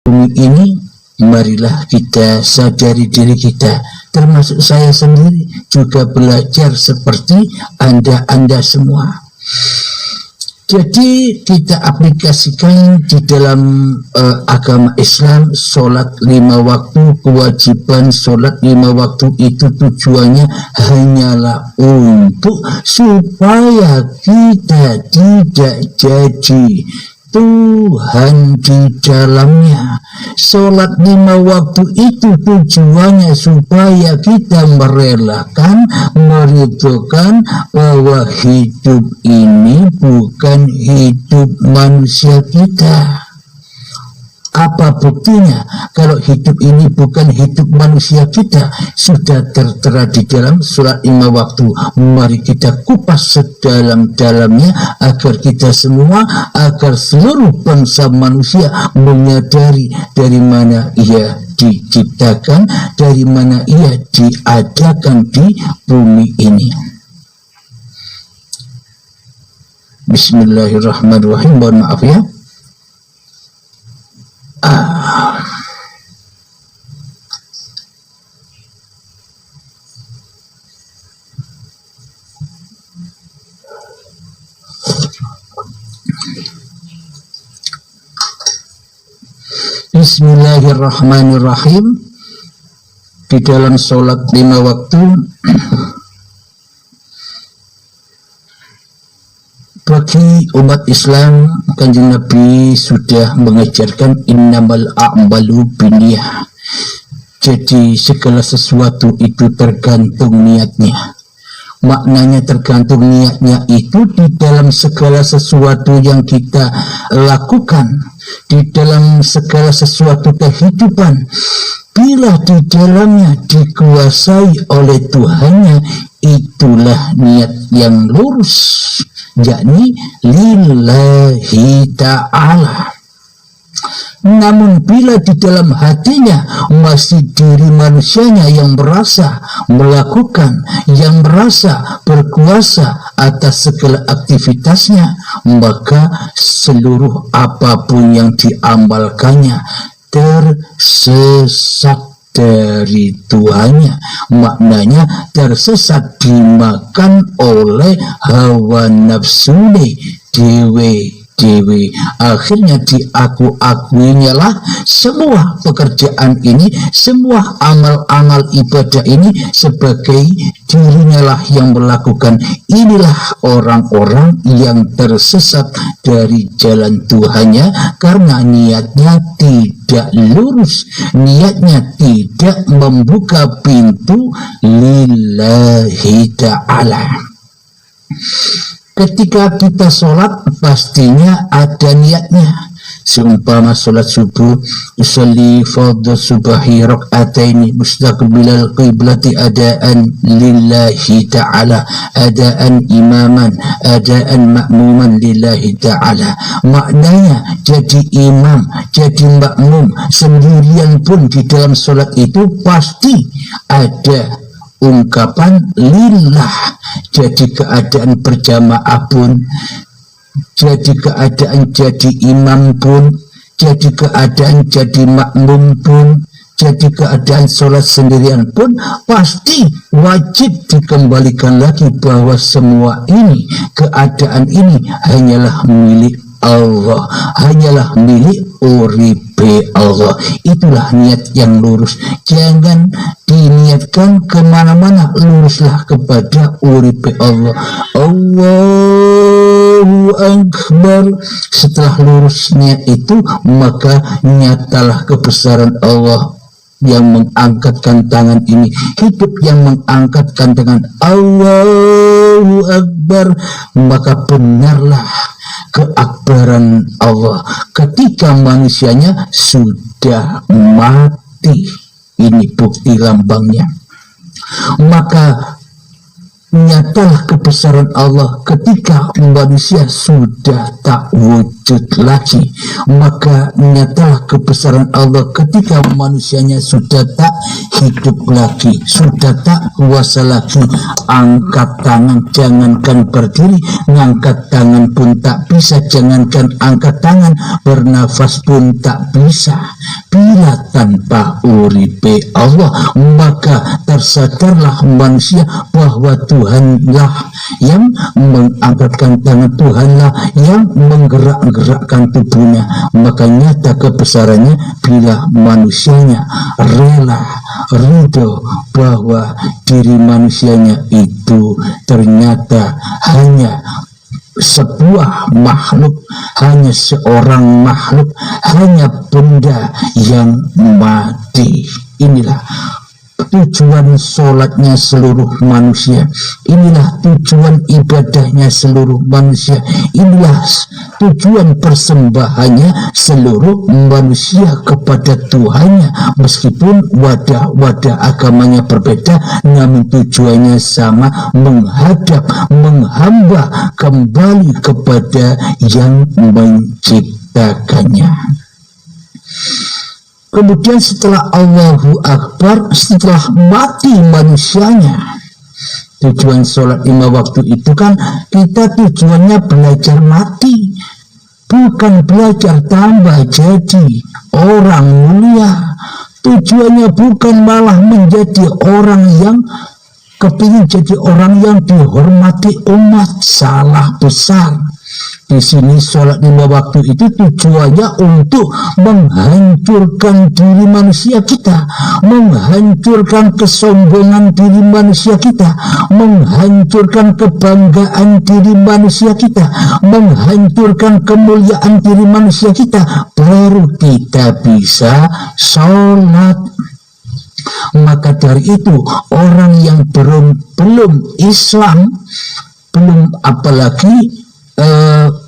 bumi ini, marilah kita sadari diri kita, termasuk saya sendiri juga belajar seperti Anda semua. Jadi kita aplikasikan di dalam agama Islam, sholat 5 waktu, kewajiban sholat 5 waktu itu tujuannya hanyalah untuk supaya kita tidak jadi Tuhan di dalamnya. Sholat 5 waktu itu tujuannya supaya kita merelakan, meridhokan bahwa hidup ini bukan hidup manusia kita. Apa buktinya? Kalau hidup ini bukan hidup manusia kita, sudah tertera di dalam surat 5 waktu. Mari kita kupas sedalam-dalamnya agar kita semua, agar seluruh bangsa manusia menyadari dari mana ia diciptakan, dari mana ia diadakan di bumi ini. Bismillahirrahmanirrahim. Mohon maaf ya. Bismillahirrahmanirrahim. Di dalam sholat 5 waktu, bagi umat Islam, Kanjeng Nabi sudah mengajarkan innamal a'malu binniyah. Jadi segala sesuatu itu tergantung niatnya. Maknanya tergantung niatnya itu di dalam segala sesuatu yang kita lakukan, di dalam segala sesuatu kehidupan. Bila di dalamnya dikuasai oleh Tuhannya, itulah niat yang lurus, yakni lillahi ta'ala. Namun bila di dalam hatinya masih diri manusianya yang merasa melakukan, yang merasa berkuasa atas segala aktivitasnya, maka seluruh apapun yang diamalkannya tersesat dari Tuhannya. Maknanya tersesat, dimakan oleh hawa nafsune dewe. Akhirnya diakuinya lah semua pekerjaan ini, semua amal-amal ibadah ini sebagai dirinya lah yang melakukan. Inilah orang-orang yang tersesat dari jalan Tuhannya karena niatnya tidak lurus, niatnya tidak membuka pintu lillahi ta'ala. Ketika kita sholat, pastinya ada niatnya. Seumpama sholat subuh, usolli fardhu subahi rak'ataini mustaqbilal qiblati adaan lillahi ta'ala, adaan imaman, adaan ma'muman lillahi ta'ala. Maknanya jadi imam, jadi makmum sendirian pun di dalam sholat itu pasti ada ungkapan lillah. Jadi keadaan berjamaah pun, jadi keadaan jadi imam pun, jadi keadaan jadi makmum pun, jadi keadaan sholat sendirian pun, pasti wajib dikembalikan lagi bahwa semua ini, keadaan ini hanyalah milik Allah, hanyalah milik uripe Allah. Itulah niat yang lurus. Jangan diniatkan kemana-mana, luruslah kepada uripe Allah. Allahu Akbar. Setelah lurus niat itu, maka nyatalah kebesaran Allah yang mengangkatkan tangan ini, hidup yang mengangkatkan tangan Allahu Akbar. Maka benarlah keakbaran Allah ketika manusianya sudah mati. Ini bukti lambangnya. Maka nyatalah kebesaran Allah ketika manusia sudah tak wujud lagi. Maka nyatalah kebesaran Allah ketika manusianya sudah tak hidup lagi, sudah tak kuasa lagi. Angkat tangan, jangankan berdiri, ngangkat tangan pun tak bisa, jangankan angkat tangan, bernafas pun tak bisa. Bila tanpa uripe Allah, maka tersadarlah manusia bahwa Tuhanlah yang mengangkatkan tangan, Tuhanlah yang menggerak-gerakkan tubuhnya. Maka nyata kebesarannya bila manusianya rela, ridho bahwa diri manusianya itu ternyata hanya sebuah makhluk, hanya seorang makhluk, hanya benda yang mati. Inilah tujuan sholatnya seluruh manusia, inilah tujuan ibadahnya seluruh manusia, inilah tujuan persembahannya seluruh manusia kepada Tuhannya. Meskipun wadah-wadah agamanya berbeda, namun tujuannya sama, menghadap, menghamba kembali kepada yang menciptakannya. Kemudian setelah Allahu Akbar, setelah mati manusianya, tujuan sholat 5 waktu itu kan kita tujuannya belajar mati, bukan belajar tambah jadi orang mulia. Tujuannya bukan malah menjadi orang yang kepingin jadi orang yang dihormati umat. Salah besar. Di sini sholat 5 waktu itu tujuannya untuk menghancurkan diri manusia kita, menghancurkan kesombongan diri manusia kita, menghancurkan kebanggaan diri manusia kita, menghancurkan kemuliaan diri manusia kita, baru kita bisa sholat. Maka dari itu orang yang belum Islam, belum apalagi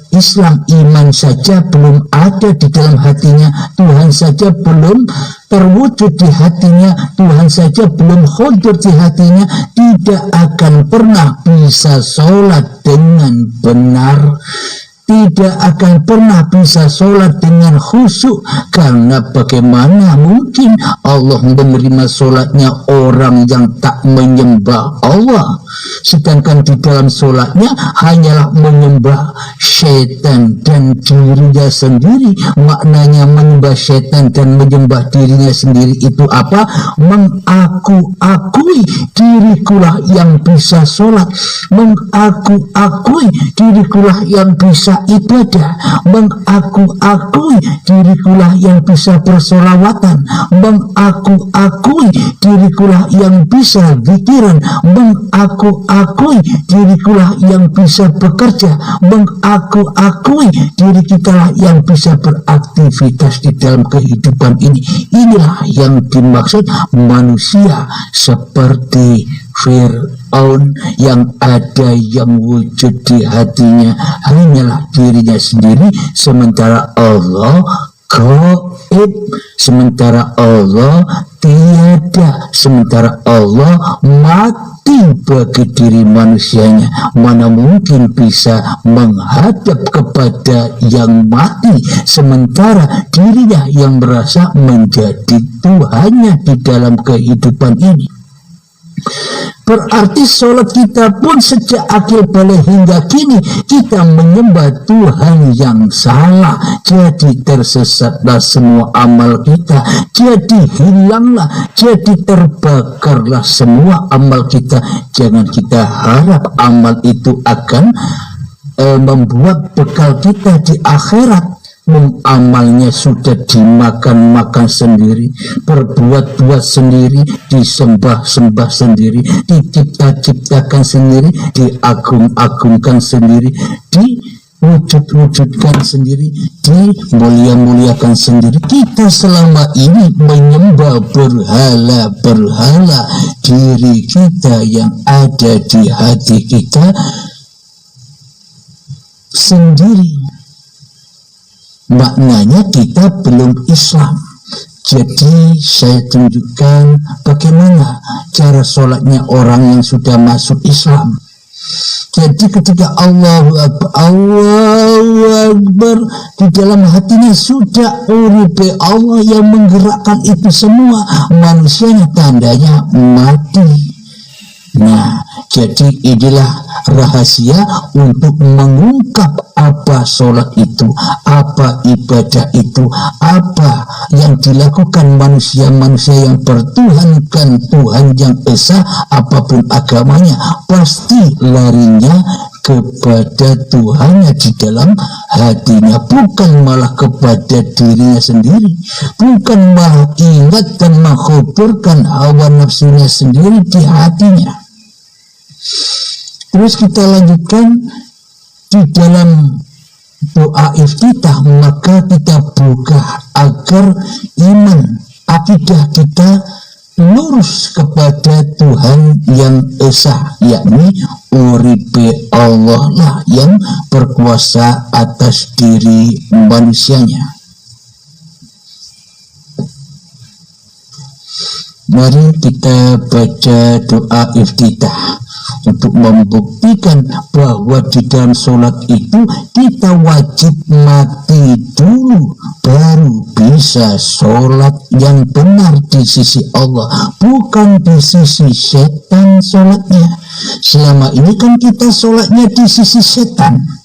Islam, iman saja belum ada di dalam hatinya, Tuhan saja belum terwujud di hatinya, Tuhan saja belum hadir di hatinya, tidak akan pernah bisa sholat dengan benar, tidak akan pernah bisa sholat dengan khusyuk. Karena bagaimana mungkin Allah menerima sholatnya orang yang tak menyembah Allah, sedangkan di dalam sholatnya hanyalah menyembah setan dan dirinya sendiri. Maknanya menyembah setan dan menyembah dirinya sendiri itu apa? Mengaku-akui dirikulah yang bisa sholat, mengaku-akui dirikulah yang bisa ibadah, mengaku-akui dirikulah yang bisa bersolawatan, mengaku-akui dirikulah yang bisa zikiran, mengaku-akui dirikulah yang bisa bekerja, mengaku-akui diri kitalah yang bisa beraktivitas di dalam kehidupan ini. Inilah yang dimaksud manusia seperti Fir'aun, yang ada yang wujud di hatinya hanyalah dirinya sendiri, sementara Allah gaib, sementara Allah tiada, sementara Allah mati bagi diri manusianya. Mana mungkin bisa menghadap kepada yang mati sementara dirinya yang merasa menjadi Tuhannya di dalam kehidupan ini. Berarti sholat kita pun sejak akil balik hingga kini kita menyembah Tuhan yang salah. Jadi tersesatlah semua amal kita, jadi hilanglah, jadi terbakarlah semua amal kita. Jangan kita harap amal itu akan membuat bekal kita di akhirat. Amalnya sudah dimakan-makan sendiri, berbuat-buat sendiri, disembah-sembah sendiri, dicipta-ciptakan sendiri, diagung-agungkan sendiri, diwujud-wujudkan sendiri, dimulia-muliakan sendiri. Kita selama ini menyembah berhala-berhala. Diri kita yang ada di hati kita sendiri. Maknanya kita belum Islam, Jadi saya tunjukkan bagaimana cara sholatnya orang yang sudah masuk Islam. Jadi ketika Allahu Akbar di dalam hatinya sudah uripe Allah yang menggerakkan itu semua, manusianya tandanya mati. Nah, jadi inilah rahasia untuk mengungkap apa sholat itu, apa ibadah itu, apa yang dilakukan manusia-manusia yang bertuhankan Tuhan yang esa, apapun agamanya, pasti larinya kepada Tuhannya di dalam hatinya, bukan malah kepada dirinya sendiri, bukan malah ingat dan mengkhuburkan hawa nafsunya sendiri di hatinya. Terus kita lanjutkan di dalam doa iftitah, maka kita buka agar iman akidah kita lurus kepada Tuhan yang esa, yakni uripe Allah lah yang berkuasa atas diri manusianya. Mari kita baca doa iftitah untuk membuktikan bahwa di dalam sholat itu kita wajib mati dulu baru bisa sholat yang benar di sisi Allah, bukan di sisi setan sholatnya. Selama ini kan kita sholatnya di sisi setan.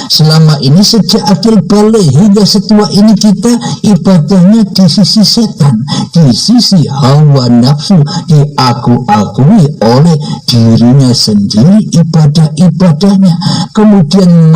Selama ini sejak akhir balik hingga setua ini kita ibadahnya di sisi setan, di sisi hawa nafsu, diaku-akui oleh dirinya sendiri ibadah-ibadahnya, kemudian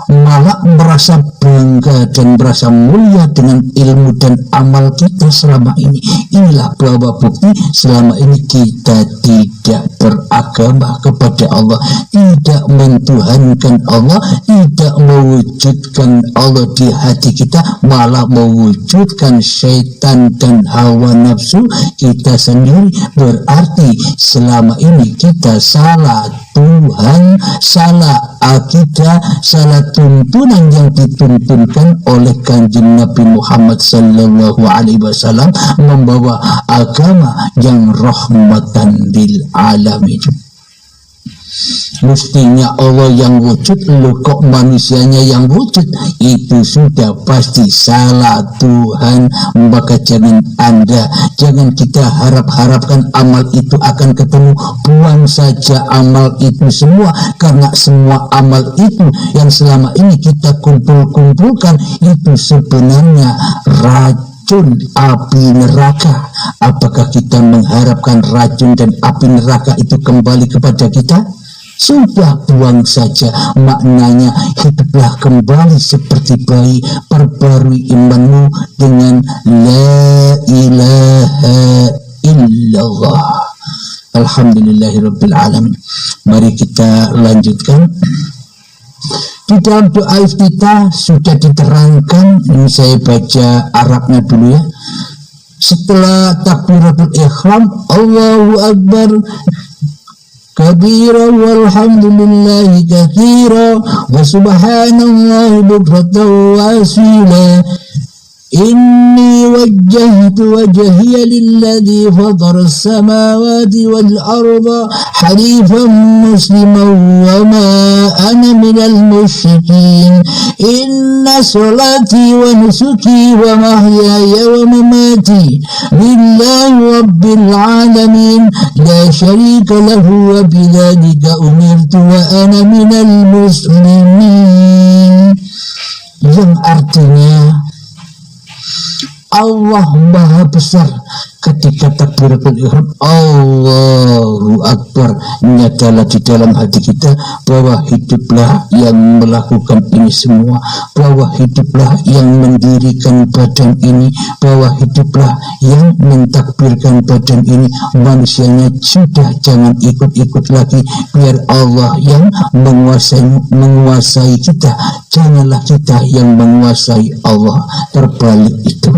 malah merasa bangga dan merasa mulia dengan ilmu dan amal kita selama ini. Inilah bahwa bukti selama ini kita tidak beragama kepada Allah, tidak mentuhankan Allah, tidak mewujudkan Allah di hati kita, malah mewujudkan syaitan dan hawa nafsu kita sendiri. Berarti selama ini kita salah Tuhan, salah akidah, salah tuntunan yang dituntunkan oleh Kanjeng Nabi Muhammad sallallahu alaihi wasallam, membawa agama yang rahmatan lil alamin. Mestinya Allah yang wujud, lo kok manusianya yang wujud? Itu sudah pasti salah Tuhan. Maka jangan kita harapkan amal itu akan ketemu. Buang saja amal itu semua, karena semua amal itu yang selama ini kita kumpulkan itu sebenarnya racun api neraka. Apakah kita mengharapkan racun dan api neraka itu kembali kepada kita? Sudah buang saja. Maknanya hiduplah kembali seperti bayi, perbarui imanmu dengan la ilaha illallah. Alhamdulillahirabbil alamin. Mari kita lanjutkan. Di dalam doa iftitah sudah diterangkan, ini saya baca Arabnya dulu ya. Setelah takbiratul ihram, Allahu Akbar kabira walhamdulillahi kathira wa subhanallahi bukratan wa asila. Inni wajjahtu wajhiya lilladhi fatara as-samawati wal arda hanifan musliman wa ma ana minal musyrikin. Inna salati wa nusuki wa mahyaya wa mamati lillahi rabbil alamin la syarika lahu wa bidzalika umirtu wa ana minal muslimin. Yang artinya Allah Maha Besar. Ketika takbiratul ihram Allahu Akbar, nyatalah di dalam hati kita bahwa hiduplah yang melakukan ini semua, bahwa hiduplah yang mendirikan badan ini, bahwa hiduplah yang mentakbirkan badan ini. Manusianya sudah jangan ikut-ikut lagi, biar Allah yang menguasai kita, janganlah kita yang menguasai Allah. Terbalik itu.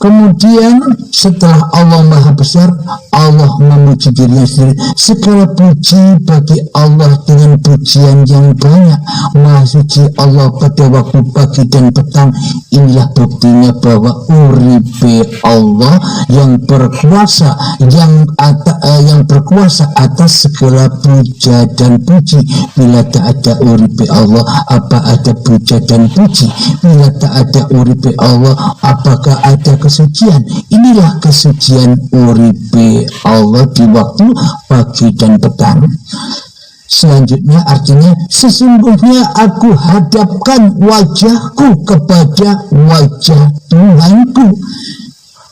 Kemudian setelah Allah Maha Besar, Allah memuji dirinya sendiri. Segala puji bagi Allah dengan pujian yang banyak. Maha suci Allah pada waktu pagi dan petang. Inilah buktinya bahwa uripe Allah yang berkuasa, yang berkuasa atas segala puja dan puji. Bila tak ada uripe Allah, apa ada puja dan puji? Bila tak ada uripe Allah, apakah ada kesucian? Inilah kesucian uripe Allah di waktu pagi dan petang. Selanjutnya artinya, sesungguhnya aku hadapkan wajahku kepada wajah Tuhanku.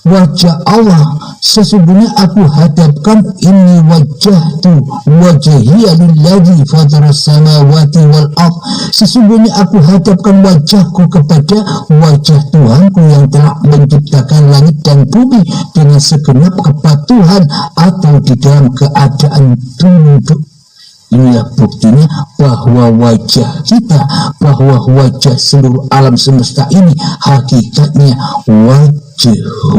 Wajah Allah, sesungguhnya aku hadapkan ini wajahtu wajhiya lilladzi fataras samawati wal ardh. Sesungguhnya aku hadapkan wajahku kepada wajah Tuhanku yang telah menciptakan langit dan bumi dengan segenap kepatuhan atau di dalam keadaan tunduk. Inilah buktinya bahwa wajah kita, bahwa wajah seluruh alam semesta ini hakikatnya wajhullah.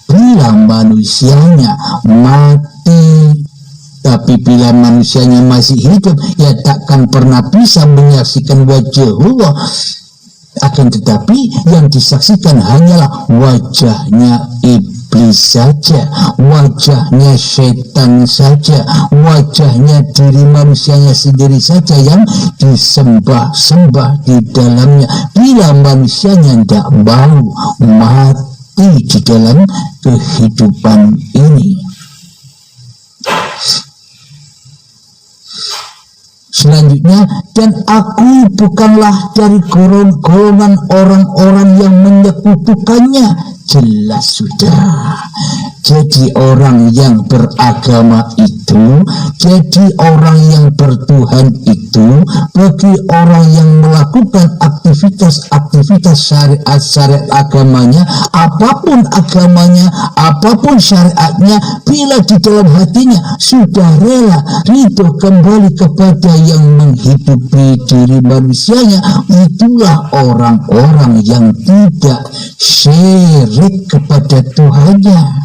Bila manusianya mati, tapi bila manusianya masih hidup, ya takkan pernah bisa menyaksikan wajhullah. Akan tetapi yang disaksikan hanyalah wajahnya iblis saja, wajahnya setan saja, wajahnya diri manusianya sendiri saja yang disembah-sembah di dalamnya. Bila manusianya tidak mau mati di dalam kehidupan ini. Selanjutnya, dan aku bukanlah dari golongan orang-orang yang menyekutukannya. Jelas sudah. Jadi orang yang beragama itu, jadi orang yang bertuhan itu, bagi orang yang melakukan aktivitas syariat agamanya, apapun agamanya, apapun syariatnya, bila di dalam hatinya sudah rela ridho kembali kepada yang menghidupi diri manusianya, itulah orang-orang yang tidak syirik kepada Tuhannya.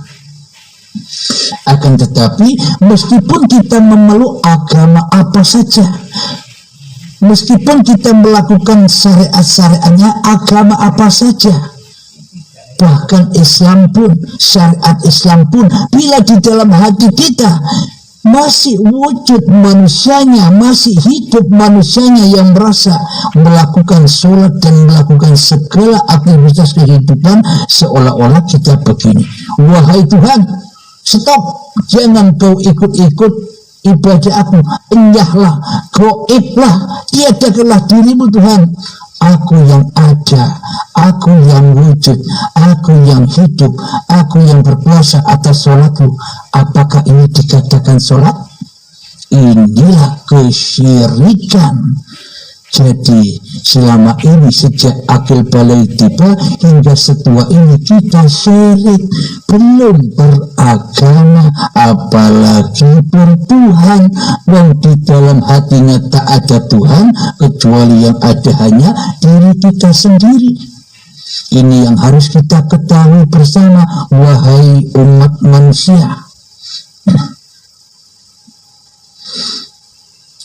Akan tetapi meskipun kita memeluk agama apa saja, meskipun kita melakukan syariat-syariatnya agama apa saja, bahkan Islam pun, syariat Islam pun, bila di dalam hati kita masih wujud manusianya, masih hidup manusianya yang merasa melakukan sholat dan melakukan segala aktivitas kehidupan, seolah-olah kita begini, wahai Tuhan, stop, jangan kau ikut-ikut ibadah aku, enyahlah, goiblah, tiadakanlah dirimu Tuhan. Aku yang ada, aku yang wujud, aku yang hidup, aku yang berkuasa atas sholatku. Apakah ini dikatakan sholat? Inilah kesyirikan. Jadi selama ini sejak akil balik tiba hingga setua ini kita syirik, belum beragama apalagi bertuhan. Dan di dalam hatinya tak ada Tuhan kecuali yang ada hanya diri kita sendiri. Ini yang harus kita ketahui bersama, wahai umat manusia.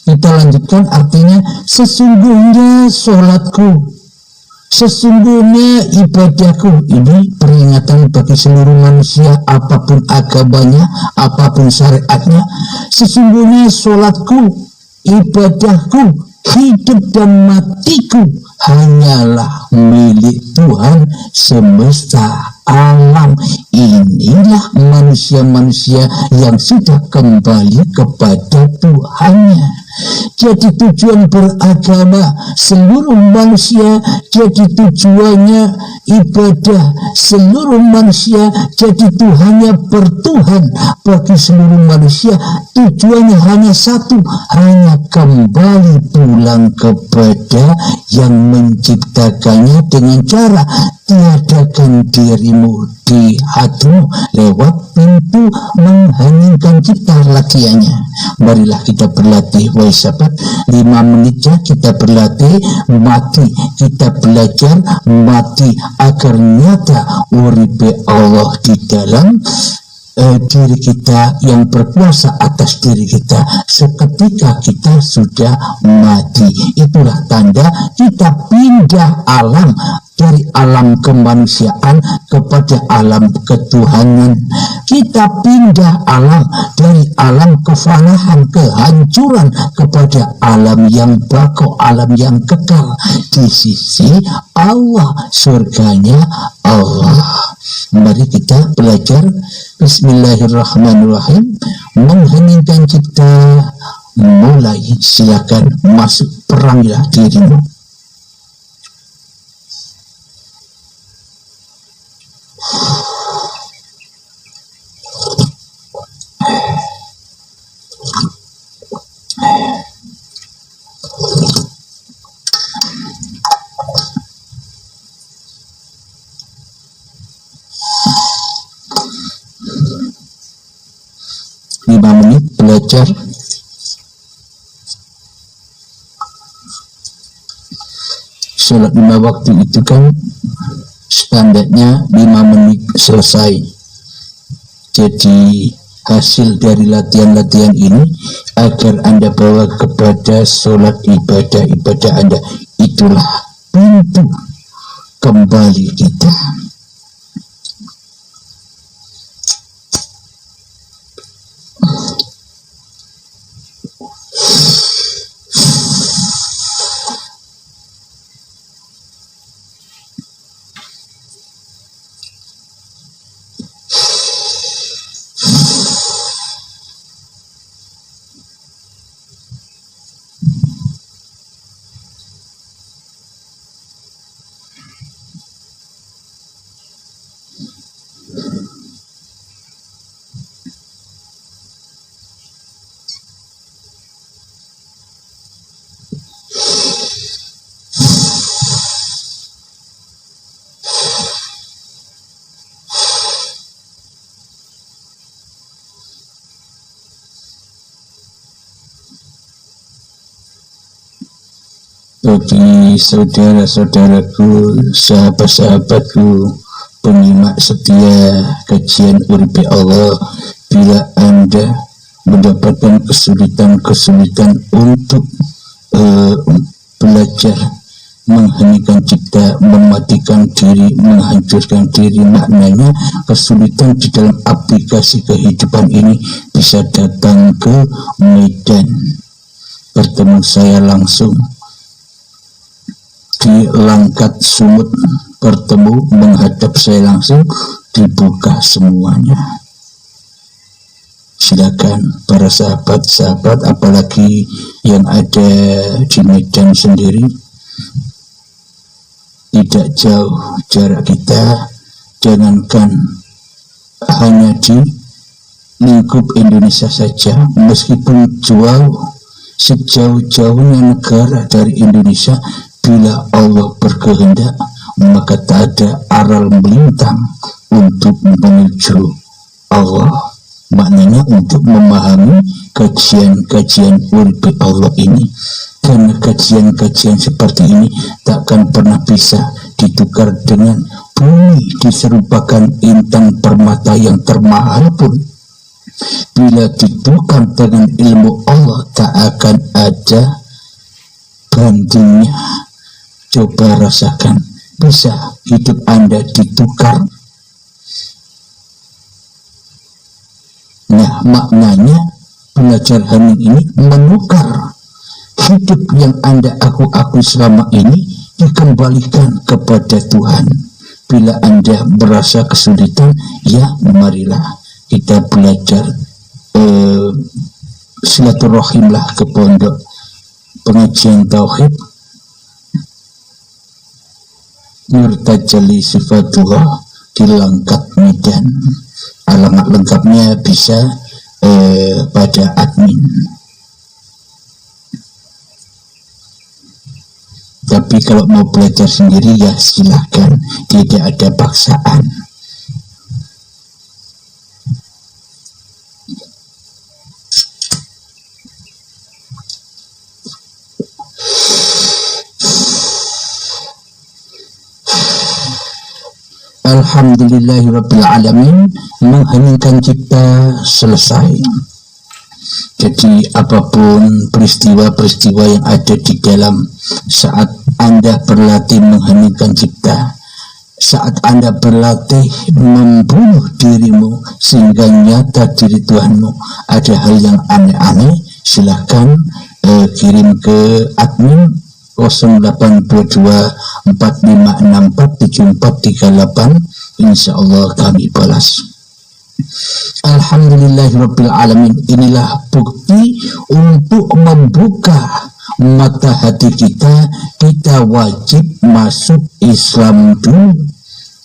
Kita lanjutkan artinya, sesungguhnya sholatku, sesungguhnya ibadahku. Ini peringatan bagi seluruh manusia, apapun agamanya, apapun syariatnya. Sesungguhnya sholatku, ibadahku, hidup dan matiku hanyalah milik Tuhan semesta alam. Inilah manusia-manusia yang sudah kembali kepada Tuhannya. Jadi tujuan beragama seluruh manusia, jadi tujuannya ibadah seluruh manusia, jadi Tuhannya bertuhan bagi seluruh manusia. Tujuannya hanya satu, hanya kembali pulang kepada yang menciptakannya dengan cara tiadakan dirimu di hatimu lewat pintu mengheningkan cipta lakiannya. Marilah kita berlatih, wahai sahabat, 5 menit ya kita berlatih mati, kita belajar mati agar nyata uripe Allah di dalam diri kita, yang berkuasa atas diri kita seketika kita sudah mati. Itulah tanda kita pindah alam, dari alam kemanusiaan kepada alam ketuhanan. Kita pindah alam dari alam kefanahan, kehancuran, kepada alam yang bako, alam yang kekal di sisi Allah, surganya Allah. Mari kita belajar. Bismillahirrahmanirrahim. Mengheningkan cipta. Mulai, silakan masuk, perangilah dirimu. Belajar sholat 5 waktu itu kan standarnya 5 menit selesai. Jadi hasil dari latihan-latihan ini agar Anda bawa kepada sholat ibadah Anda. Itulah pintu kembali kita. Bagi saudara-saudaraku, sahabat-sahabatku, penyimak setia kajian Uripe Allah, bila Anda mendapatkan kesulitan untuk belajar mengheningkan cipta, mematikan diri, menghancurkan diri, maknanya kesulitan di dalam aplikasi kehidupan ini, bisa datang ke Medan, bertemu saya langsung di Langkat Sumut, bertemu menghadap saya langsung, dibuka semuanya. Silakan para sahabat-sahabat, apalagi yang ada di Medan sendiri, tidak jauh jarak kita, jangankan hanya di lingkup Indonesia saja, meskipun jauh, sejauh-jauhnya negara dari Indonesia, bila Allah berkehendak, maka tak ada aral melintang untuk menuju Allah. Maknanya untuk memahami kajian-kajian Uripe Allah ini. Karena kajian-kajian seperti ini takkan pernah bisa ditukar dengan bumi diserupakan intan permata yang termahal pun. Bila ditukar dengan ilmu Allah, tak akan ada bandingnya. Coba rasakan, bisa hidup Anda ditukar. Nah, maknanya belajar hening ini menukar hidup yang Anda aku selama ini, dikembalikan kepada Tuhan. Bila Anda merasa kesulitan, ya marilah kita belajar silaturahimlah ke pondok pengajian tauhid Nur Tajalli Sifatullah di Langkat Medan. Alamat lengkapnya bisa pada admin. Tapi kalau mau belajar sendiri ya silahkan, tidak ada paksaan. Alhamdulillahirrabbilalamin, mengheningkan cipta selesai. Jadi apapun peristiwa-peristiwa yang ada di dalam saat Anda berlatih mengheningkan cipta, saat Anda berlatih membunuh dirimu sehingga nyata diri Tuhanmu, ada hal yang aneh-aneh, silahkan kirim ke admin 082245647438. insyaallah kami balas. Alhamdulillahirrabbilalamin, inilah bukti untuk membuka mata hati kita. Kita wajib masuk Islam dulu.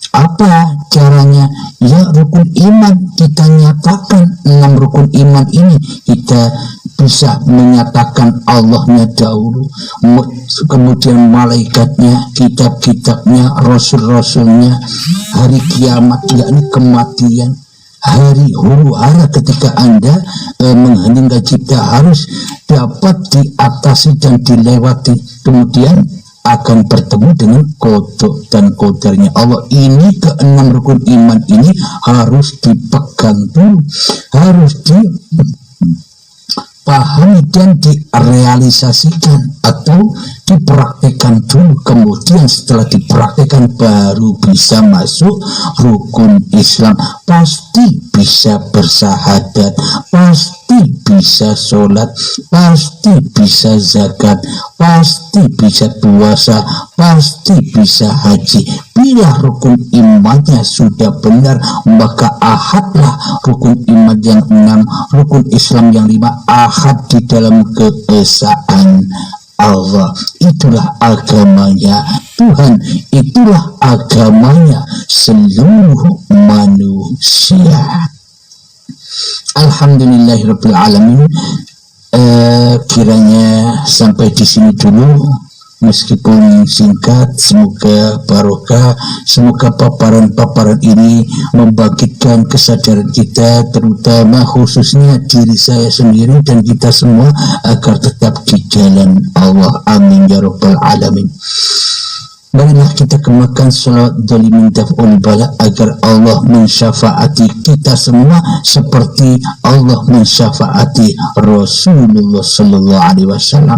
Apa caranya? Ya, rukun iman kita nyatakan. 6 rukun iman ini kita bisa menyatakan Allahnya dahulu, kemudian malaikatnya, kitab-kitabnya, rasul-rasulnya, hari kiamat, yakni kematian, hari huru hara ketika Anda mengheningkan cipta harus dapat diatasi dan dilewati. Kemudian akan bertemu dengan kodok dan kodarnya Allah. Ini ke-6 rukun iman ini harus dipegang dulu, harus dipahami dan direalisasikan atau dipraktekkan dulu. Kemudian setelah dipraktekkan baru bisa masuk rukun Islam. Pasti bisa bersahadat, pasti bisa sholat, pasti bisa zakat, pasti bisa puasa, pasti bisa haji. Bila rukun imannya sudah benar, maka ahadlah rukun iman yang 6, rukun Islam yang 5, ahad di dalam keesaan Allah. Itulah agamanya Tuhan, itulah agamanya seluruh manusia. Alhamdulillahirrabbilalamin. Kiranya sampai di sini dulu, meskipun singkat. Semoga barokah, semoga paparan-paparan ini membangkitkan kesadaran kita, terutama khususnya diri saya sendiri dan kita semua, agar tetap di jalan Allah. Amin ya rabbal alamin. Marilah kita kemukakan salawat dolimin daf'ul bala agar Allah mensyafaati kita semua seperti Allah mensyafaati Rasulullah sallallahu alaihi wasallam.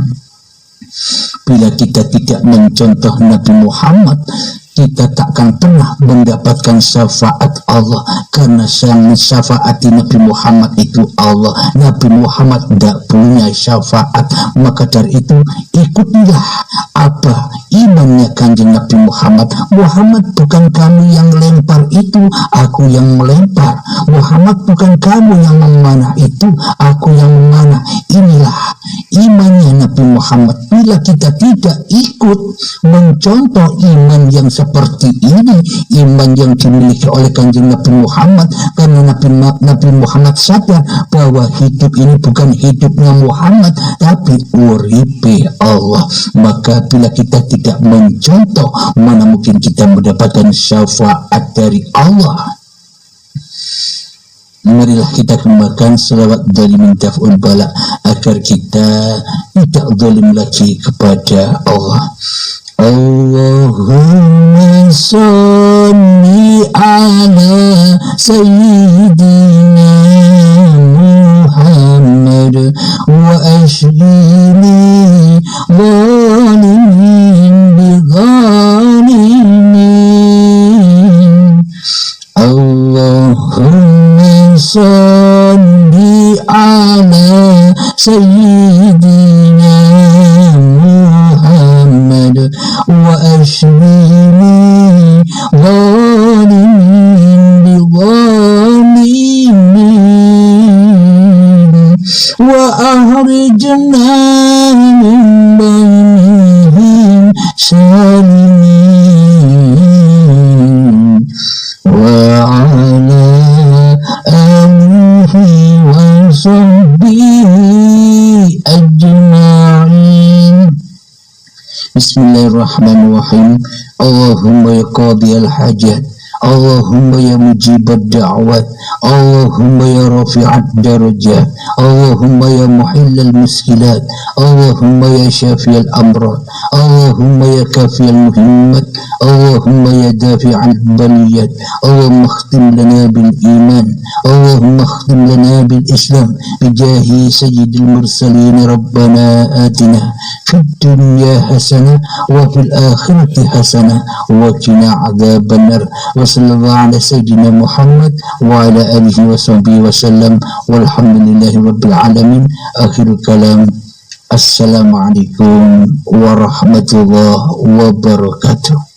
Bila kita tidak mencontoh Nabi Muhammad, kita takkan pernah mendapatkan syafaat Allah, karena yang mensyafaati Nabi Muhammad itu Allah. Nabi Muhammad tidak punya syafaat. Maka dari itu ikutilah apa imannya kanjeng Nabi Muhammad. Muhammad bukan kamu yang lempar itu, aku yang melempar. Muhammad bukan kamu yang memanah itu, aku yang memanah. Inilah imannya Nabi Muhammad. Bila kita tidak ikut mencontoh iman yang seperti ini, iman yang dimiliki oleh kanjeng Nabi Muhammad, karena Nabi Muhammad sadar bahwa hidup ini bukan hidupnya Muhammad, tapi uripe Allah. Maka bila kita tidak mencontoh, mana mungkin kita mendapatkan syafaat dari Allah. Marilah kita kembangkan selawat dolimin daf'ul bala agar kita tidak zalim lagi kepada Allah. Allahumma salli ala sayyidina Muhammad wa ashghili zalimin bi zalimin. Allahumma salli ala sayyidina Muhammad wa ashghili zalimin bi zalimin wa ahrijna min bainihim salimin wa ala alihi wa sahbihi ajma'in. Bismillahirrahmanirrahim. Allahumma ya qadiyal hajat, Allahumma ya mujibad da'wat, Allahumma ya rafi'ad darajat, Allahumma ya muhillal muskilat, Allahumma ya syafiyal amrat, Allahumma ya kafiyal muhimmat, Allahumma ya dafi'al baliyat. Allahumma khtim lana bil iman, Allahumma khtim lana bil islam, bijahi sayyidil mursalin. Rabbana atina fid dunya hasanah wa fil akhirati hasanah wa qina adzaban nar. Sallallahu ala sayyidina Muhammad wa ala alihi wa sahbihi wa sallam, walhamdulillahi rabbil alamin. Akhirul kalam, assalamualaikum warahmatullahi wabarakatuh.